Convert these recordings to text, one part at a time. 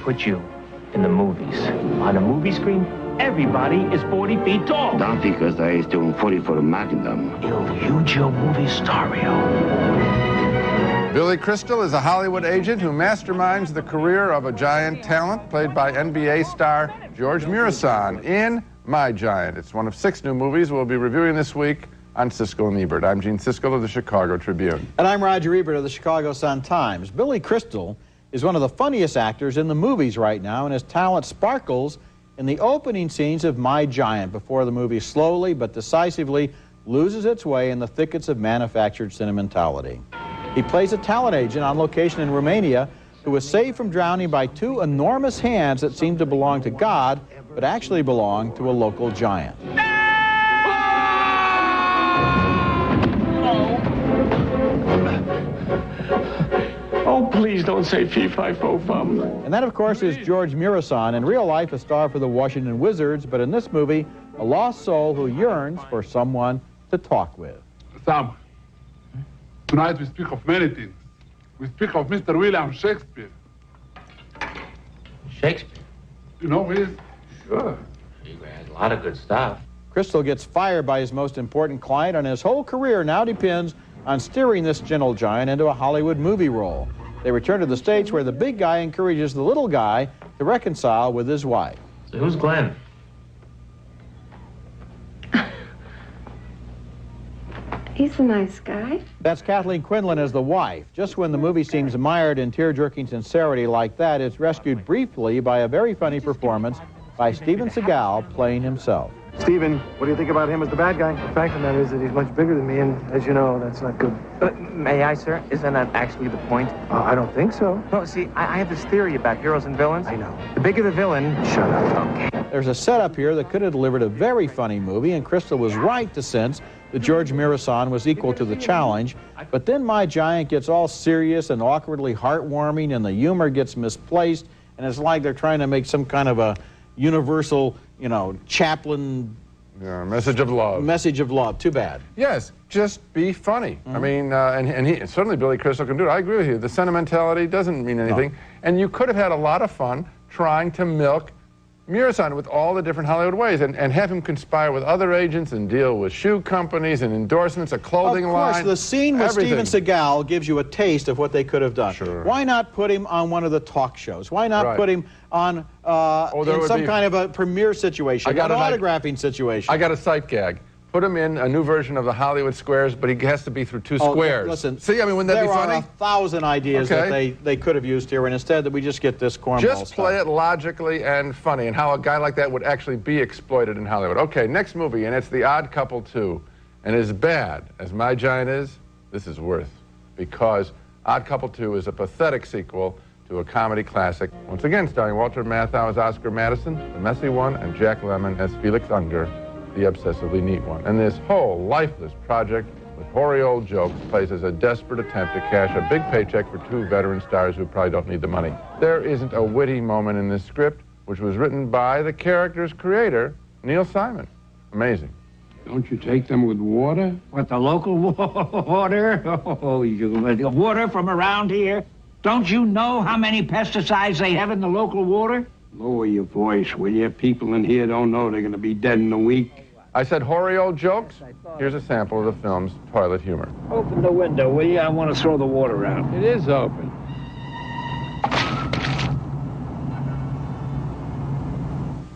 Put you in the movies. On a movie screen, everybody is 40 feet tall. Not because I is doing 40 for the Magnum. Il Hugio Movie Stario. Billy Crystal is a Hollywood agent who masterminds the career of a giant talent played by NBA star George Murison in My Giant. It's one of 6 new movies we'll be reviewing this week on Siskel and Ebert. I'm Gene Siskel of the Chicago Tribune. And I'm Roger Ebert of the Chicago Sun-Times. Billy Crystal is one of the funniest actors in the movies right now, and his talent sparkles in the opening scenes of My Giant before the movie slowly but decisively loses its way in the thickets of manufactured sentimentality. He plays a talent agent on location in Romania who was saved from drowning by 2 enormous hands that seemed to belong to God but actually belong to a local giant. Oh, please don't say fee-fi-fo-fum. And that, of course, is George Murison, in real life a star for the Washington Wizards, but in this movie, a lost soul who yearns for someone to talk with. Sam, tonight we speak of many things. We speak of Mr. William Shakespeare. Shakespeare? You know who he is? Sure. He had a lot of good stuff. Crystal gets fired by his most important client, and his whole career now depends on steering this gentle giant into a Hollywood movie role. They return to the States where the big guy encourages the little guy to reconcile with his wife. So who's Glenn? He's a nice guy. That's Kathleen Quinlan as the wife. Just when the movie seems mired in tear-jerking sincerity like that, it's rescued briefly by a very funny performance by Steven Seagal playing himself. Steven, what do you think about him as the bad guy? The fact of the matter is that he's much bigger than me, and as you know, that's not good. May I, sir? Isn't that actually the point? I don't think so. No, see, I have this theory about heroes and villains. I know. The bigger the villain... Shut up. Okay. There's a setup here that could have delivered a very funny movie, and Crystal was right to sense that George Murison was equal to the challenge. But then My Giant gets all serious and awkwardly heartwarming, and the humor gets misplaced, and it's like they're trying to make some kind of a universal, you know, Chaplin... Yeah, message of love. Message of love. Too bad. Yes, just be funny. I mean, and he, certainly Billy Crystal can do it. I agree with you. The sentimentality doesn't mean anything. No. And you could have had a lot of fun trying to milk Murison with all the different Hollywood ways and have him conspire with other agents and deal with shoe companies and endorsements, a clothing line. Of course, the scene with Steven Seagal gives you a taste of what they could have done. Sure. Why not put him on one of the talk shows? Why not put him on in some kind of a premiere situation, an autographing situation? I got a sight gag. Put him in a new version of the Hollywood Squares, but he has to be through 2 squares. Listen, see, I mean, wouldn't that be funny? There are 1,000 ideas that they could have used here, and instead that we just get this cornball Just play it logically and funny, and how a guy like that would actually be exploited in Hollywood. Okay, next movie, and it's The Odd Couple 2. And as bad as My Giant is, this is worth, because Odd Couple 2 is a pathetic sequel to a comedy classic, once again starring Walter Matthau as Oscar Madison, the messy one, and Jack Lemmon as Felix Unger, the obsessively neat one. And this whole lifeless project with hoary old jokes plays as a desperate attempt to cash a big paycheck for 2 veteran stars who probably don't need the money. There isn't a witty moment in this script, which was written by the character's creator, Neil Simon. Amazing. Don't you take them with water? What, the local water? Oh, water from around here? Don't you know how many pesticides they have in the local water? Lower your voice, will you? People in here don't know they're going to be dead in a week. I said hoary old jokes. Here's a sample of the film's toilet humor. Open the window, will you? I want to throw the water out. It is open.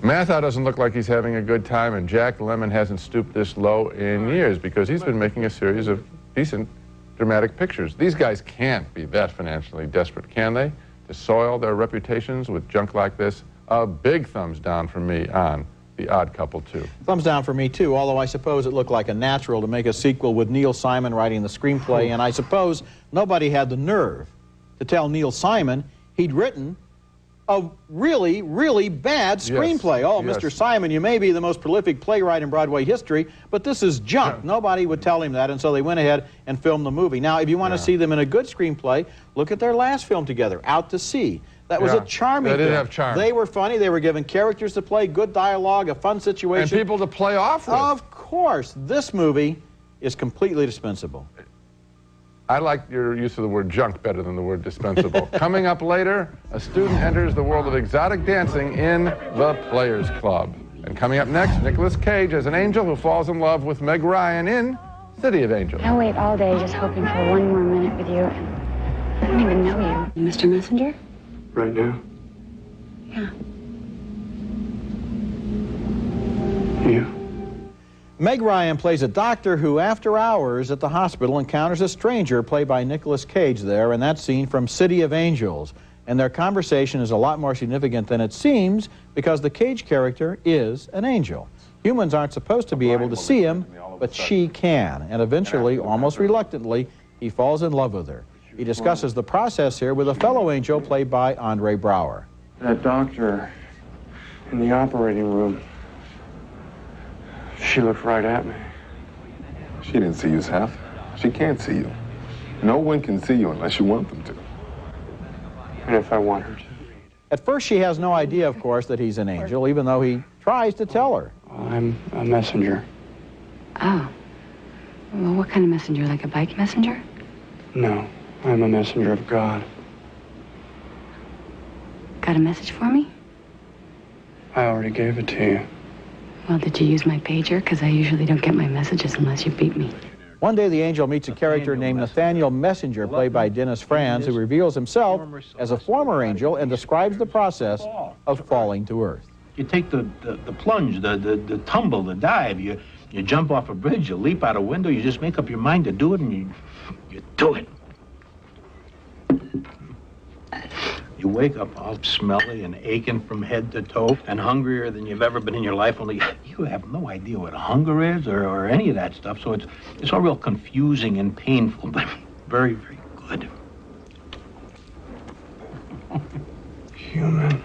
Matthau doesn't look like he's having a good time, and Jack Lemmon hasn't stooped this low in years because he's been making a series of decent dramatic pictures. These guys can't be that financially desperate, can they? To soil their reputations with junk like this? A big thumbs down from me on The Odd Couple 2. Thumbs down for me, too, although I suppose it looked like a natural to make a sequel with Neil Simon writing the screenplay, and I suppose nobody had the nerve to tell Neil Simon he'd written a really, really bad screenplay. Yes, Oh, yes. Mr. Simon, you may be the most prolific playwright in Broadway history, but this is junk. Nobody would tell him that, and so they went ahead and filmed the movie. Now, if you want to see them in a good screenplay, look at their last film together, Out to Sea. That was a charming film. They did have charm. They were funny. They were given characters to play, good dialogue, a fun situation. And people to play off with. Of course. This movie is completely dispensable. I like your use of the word junk better than the word dispensable. Coming up later, a student enters the world of exotic dancing in the Players Club. And coming up next, Nicolas Cage as an angel who falls in love with Meg Ryan in City of Angels. I wait all day just hoping for one more minute with you. I don't even know you. Mr. Messenger? Right now? Yeah. You. Meg Ryan plays a doctor who, after hours at the hospital, encounters a stranger played by Nicolas Cage there, and that's seen from City of Angels. And their conversation is a lot more significant than it seems because the Cage character is an angel. Humans aren't supposed to be able to see him, but she can. And eventually, almost reluctantly, he falls in love with her. He discusses the process here with a fellow angel played by Andre Braugher. That doctor in the operating room, she looked right at me. She didn't see you, Seth. She can't see you. No one can see you unless you want them to. And if I want her to. At first, she has no idea, of course, that he's an angel, even though he tries to tell her. I'm a messenger. Oh. Well, what kind of messenger? Like a bike messenger? No, I'm a messenger of God. Got a message for me? I already gave it to you. Well, did you use my pager? Because I usually don't get my messages unless you beat me. One day, the angel meets a character named Nathaniel Messenger, played by Dennis Franz, who reveals himself as a former angel and describes the process of falling to earth. You take the plunge, the tumble, the dive. You jump off a bridge, you leap out a window, you just make up your mind to do it, and you do it. You wake up all smelly and aching from head to toe and hungrier than you've ever been in your life, only you have no idea what hunger is or any of that stuff, so it's all real confusing and painful, but very, very good. Human.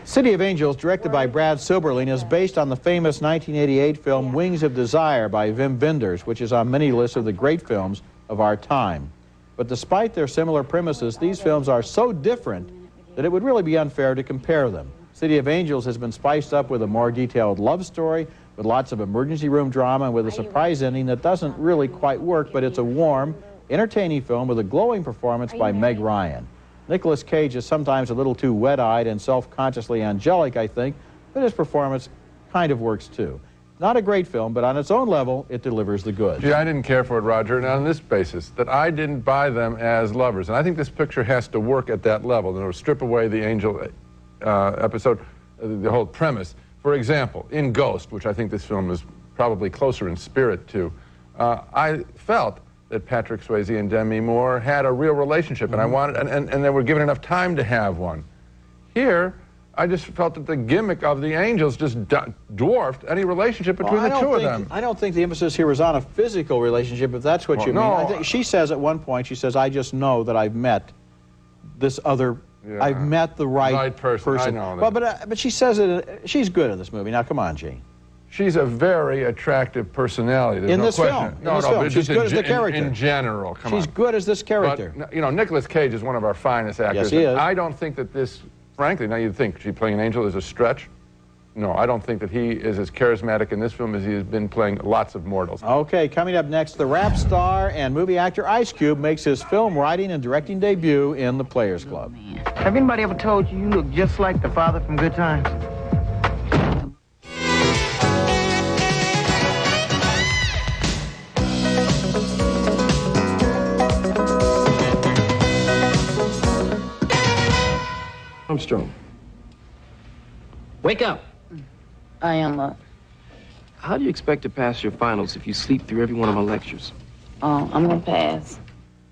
City of Angels, directed by Brad Silberling, is based on the famous 1988 film Wings of Desire by Wim Wenders, which is on many lists of the great films of our time. But despite their similar premises, these films are so different that it would really be unfair to compare them. City of Angels has been spiced up with a more detailed love story, with lots of emergency room drama, and with a surprise ending that doesn't really quite work, but it's a warm, entertaining film with a glowing performance by Meg Ryan. Nicolas Cage is sometimes a little too wet-eyed and self-consciously angelic, I think, but his performance kind of works too. Not a great film, but on its own level, it delivers the goods. Gee, I didn't care for it, Roger, and on this basis, that I didn't buy them as lovers. And I think this picture has to work at that level. In other words, strip away the angel episode, the whole premise. For example, in Ghost, which I think this film is probably closer in spirit to, I felt that Patrick Swayze and Demi Moore had a real relationship, and I wanted, and they were given enough time to have one. Here, I just felt that the gimmick of the angels just dwarfed any relationship between the two of them. I don't think the emphasis here was on a physical relationship, if that's what you mean. I think she says at one point, she says, I just know that I've met this other, I've met the right person. I know that. Well, but she says it, she's good in this movie. Now, come on, Gene. She's a very attractive personality. There's in no this question. film. But she's good as the character. In general, come on. She's good as this character. But, you know, Nicolas Cage is one of our finest actors. Yes, he is. I don't think that this, frankly, now you'd think, she playing an angel is a stretch. No, I don't think that he is as charismatic in this film as he has been playing lots of mortals. Okay, coming up next, the rap star and movie actor Ice Cube makes his film writing and directing debut in the Players Club. Have anybody ever told you you look just like the father from Good Times? Armstrong. Wake up. I am up. How do you expect to pass your finals if you sleep through every one of my lectures? Oh, I'm gonna pass.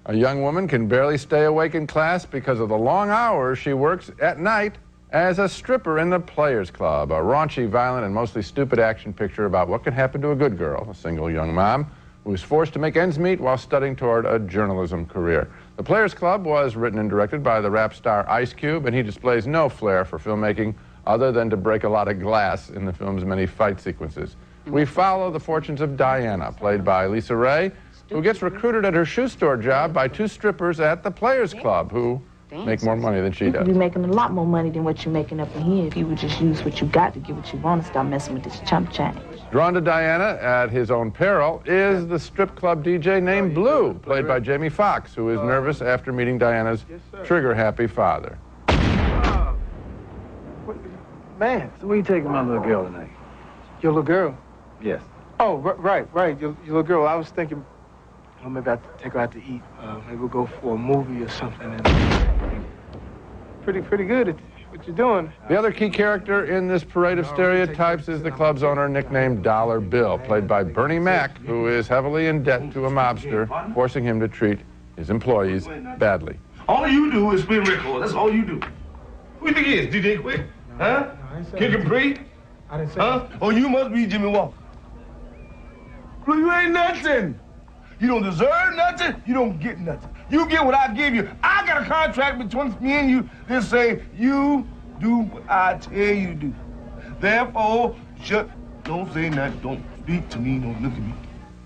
A young woman can barely stay awake in class because of the long hours she works at night as a stripper in The Players Club, a raunchy, violent, and mostly stupid action picture about what can happen to a good girl, a single young mom, who is forced to make ends meet while studying toward a journalism career. The Players Club was written and directed by the rap star Ice Cube, and he displays no flair for filmmaking other than to break a lot of glass in the film's many fight sequences. We follow the fortunes of Diana, played by Lisa Ray, who gets recruited at her shoe store job by two strippers at the Players Club who make more money than she does. You could be making a lot more money than what you're making up in here if you would just use what you got to get what you want and stop messing with this chump change. Drawn to Diana at his own peril is the strip club DJ named Blue, played by Jamie Foxx, who is nervous after meeting Diana's trigger-happy father. Man, so where you taking my little girl tonight? Your little girl? Yes. Oh, right. Your little girl. I was thinking, well, maybe I'd take her out to eat. Maybe we'll go for a movie or something. And pretty good at what you're doing. The other key character in this parade of stereotypes is the club's owner, nicknamed Dollar Bill, played by Bernie Mac, who is heavily in debt to a mobster, forcing him to treat his employees badly. All you do is spin records. That's all you do. Who you think he is? DJ Quick? Huh? Kick and Pre? I didn't say Huh? Oh, you must be Jimmy Walker. Well, you ain't nothing. You don't deserve nothing. You don't get nothing. You get what I give you. I got a contract between me and you that say you do what I tell you to do. Therefore, don't say nothing. Don't speak to me. Don't look at me.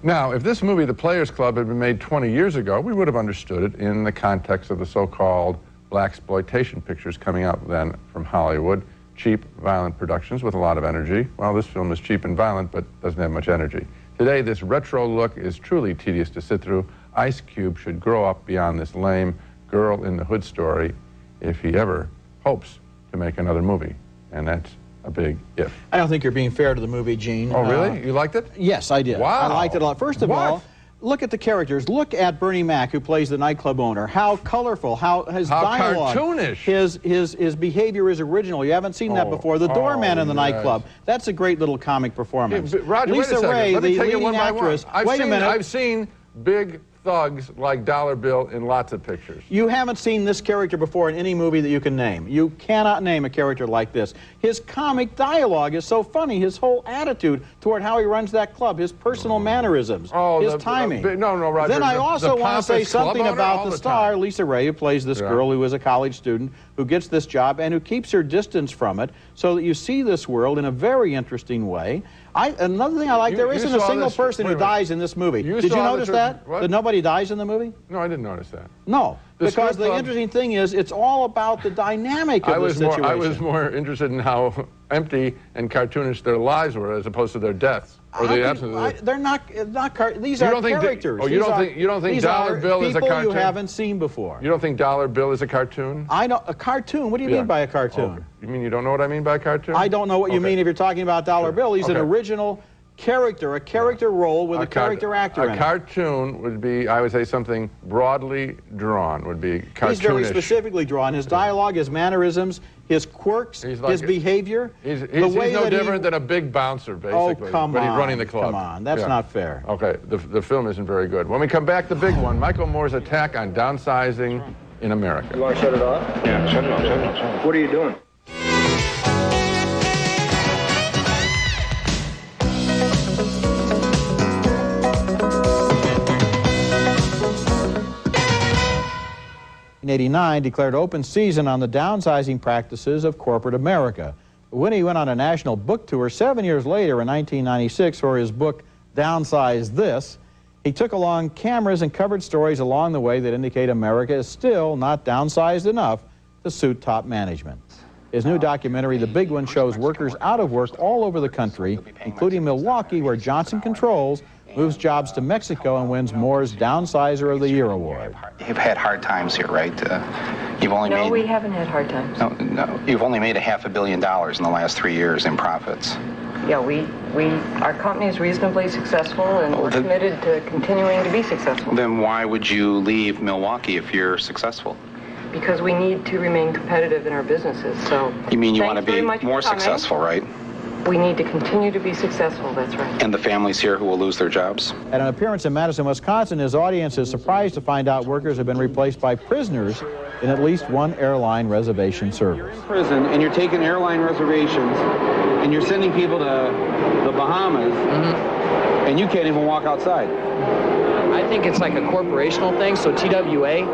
Now, if this movie, The Players Club, had been made 20 years ago, we would have understood it in the context of the so-called blaxploitation pictures coming out then from Hollywood. Cheap, violent productions with a lot of energy. Well, this film is cheap and violent, but doesn't have much energy. Today, this retro look is truly tedious to sit through. Ice Cube should grow up beyond this lame girl in the hood story if he ever hopes to make another movie. And that's a big if. I don't think you're being fair to the movie, Gene. Oh, really? You liked it? Yes, I did. Wow. I liked it a lot. First of all, look at the characters. Look at Bernie Mac, who plays the nightclub owner. How colorful, how his dialogue, cartoonish. His behavior is original. You haven't seen that before. The doorman in the nightclub. That's a great little comic performance. Yeah, Roger, Lisa Ray, Let me the take it leading one by one. actress. Wait a minute. I've seen big thugs like Dollar Bill in lots of pictures. You haven't seen this character before in any movie that you can name. You cannot name a character like this. His comic dialogue is so funny. His whole attitude toward how he runs that club, his personal mannerisms, his timing. No, Roger. Then I also want to say something about the star, time. Lisa Ray, who plays this girl who is a college student, who gets this job and who keeps her distance from it so that you see this world in a very interesting way. Another thing I like, there isn't a single person who dies in this movie. Did you notice that? That nobody dies in the movie? No, I didn't notice that. No, because the interesting thing is it's all about the dynamic of the situation. I was more interested in how empty and cartoonish their lives were as opposed to their deaths or the absence of them. They're not these are characters. You don't think Dollar Bill is a cartoon? People you haven't seen before. You don't think Dollar Bill is a cartoon? I know a cartoon. What do you mean by a cartoon? Oh, you mean you don't know what I mean by a cartoon? I don't know what you mean if you're talking about Dollar Bill. He's an original character, a character role with a character actor in it. A cartoon would be, I would say, something broadly drawn, would be cartoonish. He's very specifically drawn. His dialogue, his mannerisms, his quirks, his behavior. He's no different than a big bouncer, basically. Oh, come on. But he's running the club. Come on. That's not fair. Okay, the film isn't very good. When we come back, the big one, Michael Moore's attack on downsizing in America. You want to shut it off? Yeah, shut it off. What are you doing? In 1989 declared open season on the downsizing practices of corporate America. When he went on a national book tour 7 years later in 1996 for his book Downsize This, he took along cameras and covered stories along the way that indicate America is still not downsized enough to suit top management. His new documentary, The Big One, shows workers out of work all over the country, including Milwaukee, where Johnson Controls moves jobs to Mexico and wins Moore's Downsizer of the Year award. You've had hard times here, right? You've only made... No, we haven't had hard times. No, you've only made $500 million in the last 3 years in profits. Yeah, our company is reasonably successful, and we're committed to continuing to be successful. Then why would you leave Milwaukee if you're successful? Because we need to remain competitive in our businesses, so... You mean you want to be more successful, right? We need to continue to be successful, that's right. And the families here who will lose their jobs? At an appearance in Madison, Wisconsin, his audience is surprised to find out workers have been replaced by prisoners in at least one airline reservation service. Prison, and you're taking airline reservations, and you're sending people to the Bahamas, and you can't even walk outside. I think it's like a corporational thing, so TWA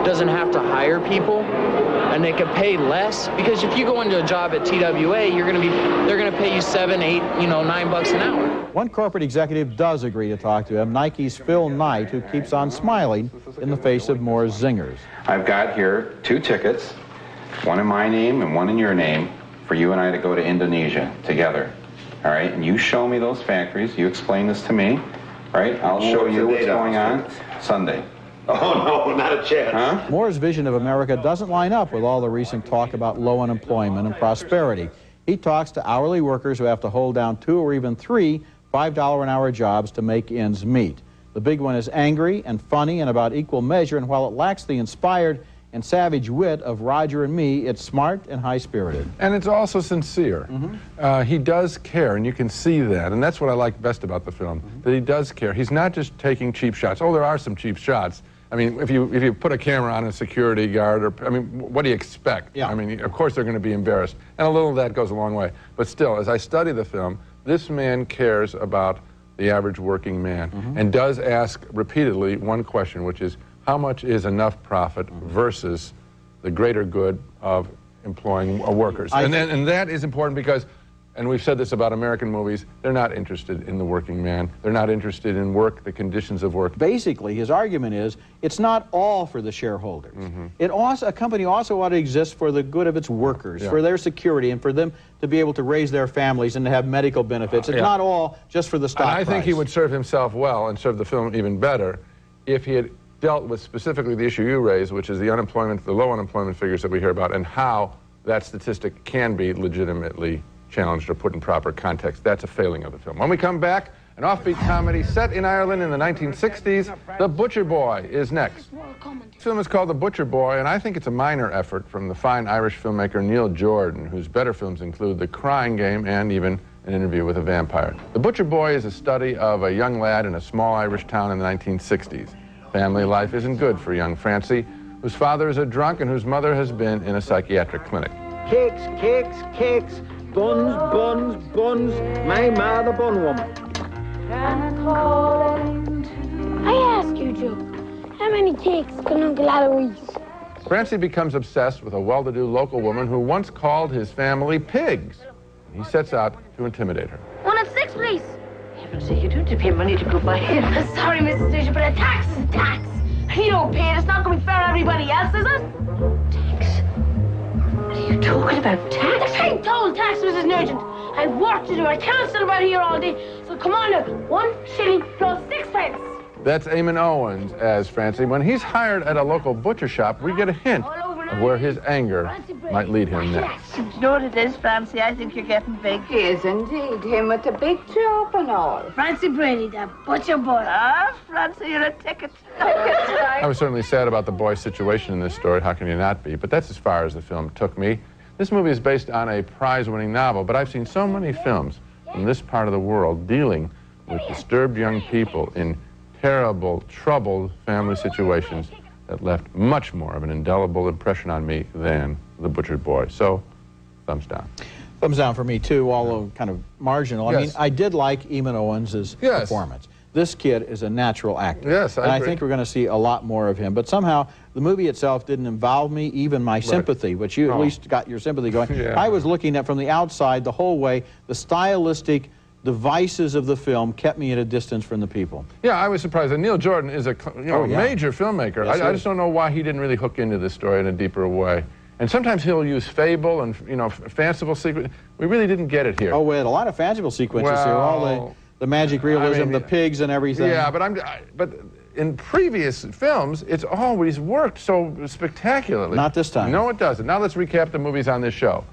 doesn't have to hire people, and they can pay less, because if you go into a job at TWA, they're gonna pay you $7, $8, $9 an hour. One corporate executive does agree to talk to him, Nike's Phil Knight, who keeps on smiling in the face of more zingers. I've got here 2 tickets, one in my name and one in your name, for you and I to go to Indonesia together. All right, and you show me those factories, you explain this to me, right? I'll show you what's going on Sunday. Oh, no, not a chance. Huh? Moore's vision of America doesn't line up with all the recent talk about low unemployment and prosperity. He talks to hourly workers who have to hold down 2 or even 3 $5 an hour jobs to make ends meet. The big one is angry and funny and about equal measure, and while it lacks the inspired and savage wit of Roger and me, it's smart and high-spirited. And it's also sincere. He does care, and you can see that, and that's what I like best about the film, that he does care. He's not just taking cheap shots. Oh, there are some cheap shots. I mean, if you put a camera on a security guard, or, I mean, what do you expect? Yeah. I mean, of course they're going to be embarrassed, and a little of that goes a long way. But still, as I study the film, this man cares about the average working man, and does ask repeatedly one question, which is, how much is enough profit versus the greater good of employing workers? And that is important because, and we've said this about American movies, they're not interested in the working man. They're not interested in work, the conditions of work. Basically, his argument is, it's not all for the shareholders. A company also ought to exist for the good of its workers, for their security, and for them to be able to raise their families and to have medical benefits. It's not all just for the stock price. I think he would serve himself well and serve the film even better if he had dealt with specifically the issue you raised, which is the unemployment, the low unemployment figures that we hear about, and how that statistic can be legitimately challenged or put in proper context. That's a failing of the film. When we come back, an offbeat comedy set in Ireland in the 1960s, The Butcher Boy is next. The film is called The Butcher Boy, and I think it's a minor effort from the fine Irish filmmaker Neil Jordan, whose better films include The Crying Game and even An Interview with a Vampire. The Butcher Boy is a study of a young lad in a small Irish town in the 1960s. Family life isn't good for young Francie, whose father is a drunk and whose mother has been in a psychiatric clinic. Cakes, cakes, cakes, buns, buns, buns, my ma the bun woman. I ask you, Joe, how many cakes can Uncle Otto eat? Francie becomes obsessed with a well-to-do local woman who once called his family pigs. He sets out to intimidate her. 1 and 6, please. So you don't pay money to go by here. Sorry, Mrs. Station, but a tax is a tax. You don't pay it. It's not going to be fair to everybody else, is it? Tax? What are you talking about? Tax? I told tax, Mrs. Nugent. I have work to do. I can't sit about here all day. So come on now. 1 shilling plus 6 pence. That's Eamon Owens as Francie. When he's hired at a local butcher shop, we get a hint of where his anger might lead him next. You know what it is, Francie? I think you're getting big. He is indeed. Him with the big job and all. Francie Brady, the butcher boy. Ah, Francie, you're a ticket. I was certainly sad about the boy's situation in this story. How can you not be? But that's as far as the film took me. This movie is based on a prize-winning novel, but I've seen so many films from this part of the world dealing with disturbed young people in terrible, troubled family situations that left much more of an indelible impression on me than The Butcher Boy. So, thumbs down. Thumbs down for me, too, although kind of marginal. I mean, I did like Eamon Owens' performance. This kid is a natural actor. Yes, I agree. And I think we're going to see a lot more of him. But somehow, the movie itself didn't involve me, even my sympathy, which you at least got your sympathy going. I was looking at, from the outside, the whole way, the stylistic devices of the film kept me at a distance from the people. Yeah, I was surprised. And Neil Jordan is a major filmmaker. Yes, I just don't know why he didn't really hook into this story in a deeper way. And sometimes he'll use fable and, fanciful sequences. We really didn't get it here. Oh, we had a lot of fanciful sequences here. All the magic realism, the pigs and everything. Yeah, but in previous films, it's always worked so spectacularly. Not this time. No, it doesn't. Now let's recap the movies on this show.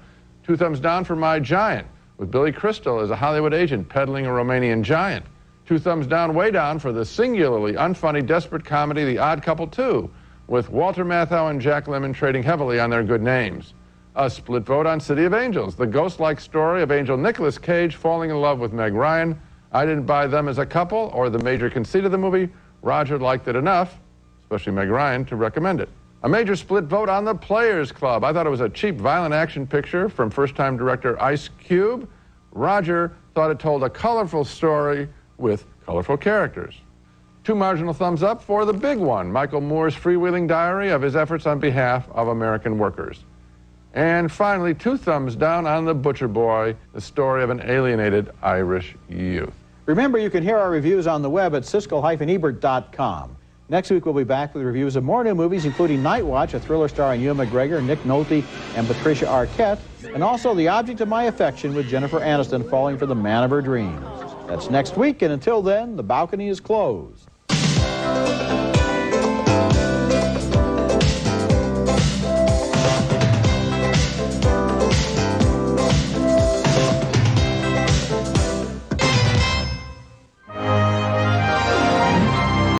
2 thumbs down for My Giant, with Billy Crystal as a Hollywood agent peddling a Romanian giant. 2 thumbs down, way down, for the singularly unfunny, desperate comedy The Odd Couple 2, with Walter Matthau and Jack Lemmon trading heavily on their good names. A split vote on City of Angels, the ghost-like story of Angel Nicolas Cage falling in love with Meg Ryan. I didn't buy them as a couple or the major conceit of the movie. Roger liked it enough, especially Meg Ryan, to recommend it. A major split vote on The Players Club. I thought it was a cheap, violent action picture from first-time director Ice Cube. Roger thought it told a colorful story with colorful characters. 2 marginal thumbs up for the big one, Michael Moore's freewheeling diary of his efforts on behalf of American workers. And finally, 2 thumbs down on The Butcher Boy, the story of an alienated Irish youth. Remember, you can hear our reviews on the web at Siskel-Ebert.com. Next week, we'll be back with reviews of more new movies, including Night Watch, a thriller starring Ewan McGregor, Nick Nolte, and Patricia Arquette, and also The Object of My Affection with Jennifer Aniston falling for the man of her dreams. That's next week, and until then, the balcony is closed.